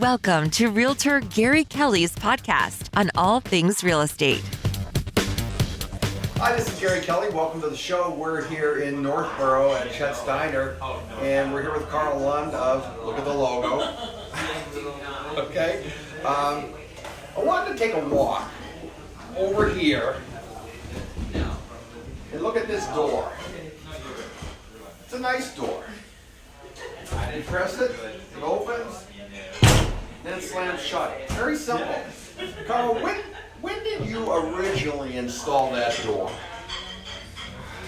Welcome to Realtor Gary Kelly's podcast on all things real estate. Hi, this is Gary Kelly. Welcome to the show. We're here in Northborough at Chet's Diner, and we're here with Carl Lund of, look at the logo. Okay. I wanted to take a walk over here and look at this door. It's a nice door. You press it, it opens, then it slams shut. Very simple. Carl, when did you originally install that door?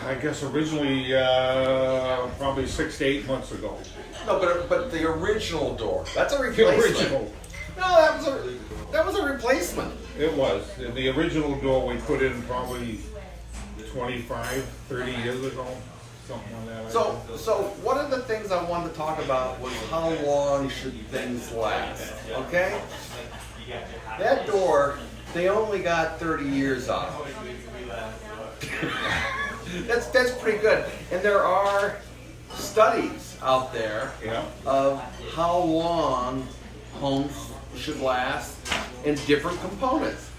I guess originally, probably 6 to 8 months ago. No, but the original door. That's a The replacement. original. No, that was a replacement. It was. The original door we put in probably 25, 30 years ago, something like that. So one of the things I wanted to talk about was how long should things last, okay? That door, they only got 30 years on it. That's pretty good. And there are studies out there of how long homes should last in different components.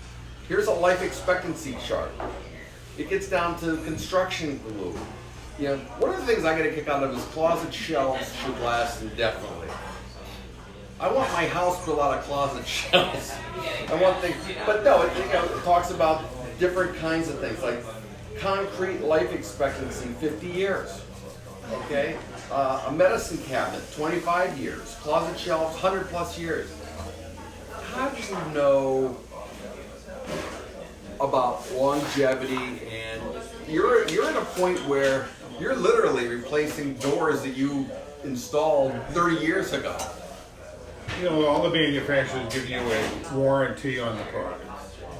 Here's a life expectancy chart. It gets down to construction glue. You know, one of the things I get a kick out of is closet shelves should last indefinitely. I want my house built out of closet shelves. I want things, but no, it talks about different kinds of things like concrete life expectancy, 50 years. Okay, a medicine cabinet, 25 years. Closet shelves, 100 plus years. How do you know about longevity? And you're at a point where you're literally replacing doors that you installed 30 years ago. You know, all the manufacturers give you a warranty on the product.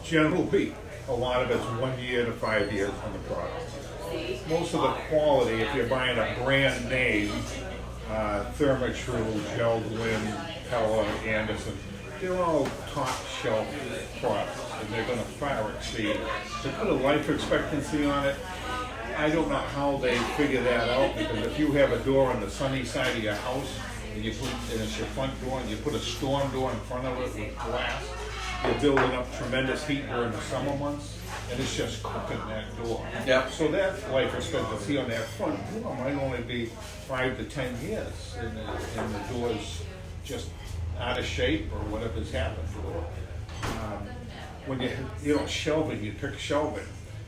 Generally, a lot of it's 1 year to 5 years on the product. Most of the quality, if you're buying a brand name, Therma-Tru, Geldwin, Pella, Anderson, they're all top shelf products, and they're going to far exceed. To put a life expectancy on it, I don't know how they figure that out, because if you have a door on the sunny side of your house, and it's your front door, and you put a storm door in front of it with glass, you're building up tremendous heat during the summer months, and it's just cooking that door. Yep. So that life expectancy on that front door might only be 5 to 10 years, and the door's just out of shape or whatever's happened to it. When you don't shelving, you pick shelving.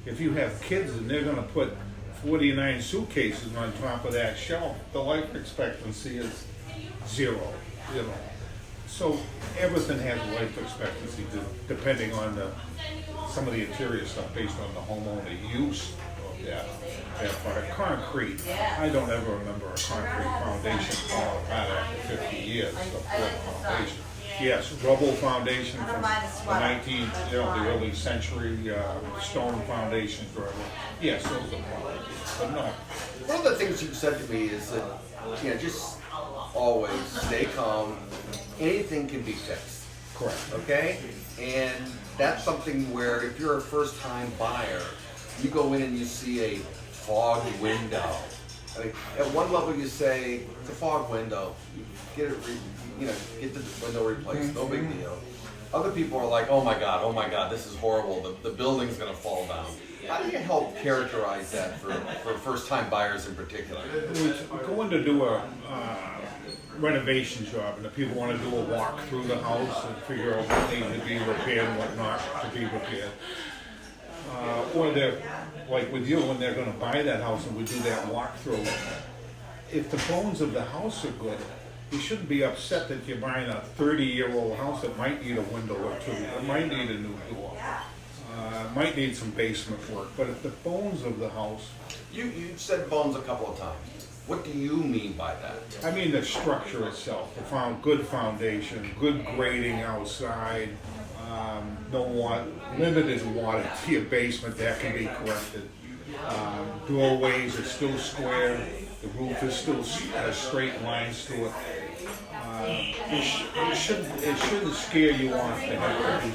If you have kids and they're going to put 49 suitcases on top of that shelf, the life expectancy is 0. You know, so everything has a life expectancy depending on some of the interior stuff based on the homeowner use of that product. Concrete, I don't ever remember a concrete foundation falling apart after 50 years of wood foundation. Yes, rubble foundation from the early century, stone foundation forever. Yes, those are problems, but no. One of the things you've said to me is that, just always stay calm. Anything can be fixed. Correct. Okay? And that's something where if you're a first-time buyer, you go in and you see a fog window. I mean, at one level you say, it's a fog window. Get the window replaced, no big deal. Other people are like, oh my God, this is horrible. The building's gonna fall down. How do you help characterize that for first-time buyers in particular? We're going to do a renovation job, and if people want to do a walk through the house and figure out what needs to be repaired and what not to be repaired. Or they're, like with you, when they're going to buy that house and we do that walkthrough, if the bones of the house are good, you shouldn't be upset that you're buying a 30-year-old house that might need a window or two, it might need a new door, might need some basement work, but if the bones of the house... You said bones a couple of times. What do you mean by that? I mean the structure itself, good foundation, good grading outside, limited water to your basement, that can be corrected. Doorways are still square, the roof is still has straight lines to it. It shouldn't scare you off to have to do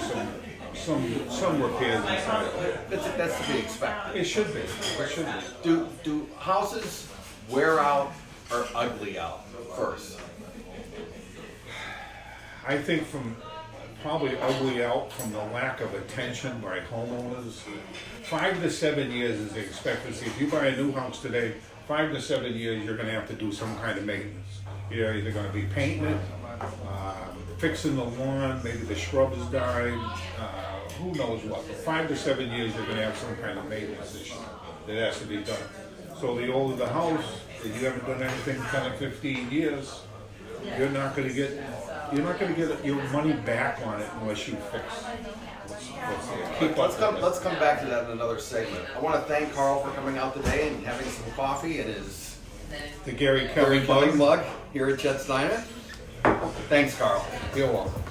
some repairs inside of it. That's to be expected. It should be. It should be. Do houses wear out or ugly out first? I think from probably ugly out from the lack of attention by homeowners. 5 to 7 years is the expectancy. If you buy a new house today, 5 to 7 years, you're going to have to do some kind of maintenance. You're either going to be painting it, fixing the lawn, maybe the shrubs died, who knows what. But 5 to 7 years, you're going to have some kind of maintenance issue that has to be done. So the older the house, if you haven't done anything in 10 or 15 years, you're not going to get your money back on it unless you fix. Let's come back to that in another segment. I want to thank Carl for coming out today and having some coffee in his The Gary Kelly mug here at Chet Steiner. Thanks, Carl. You're welcome.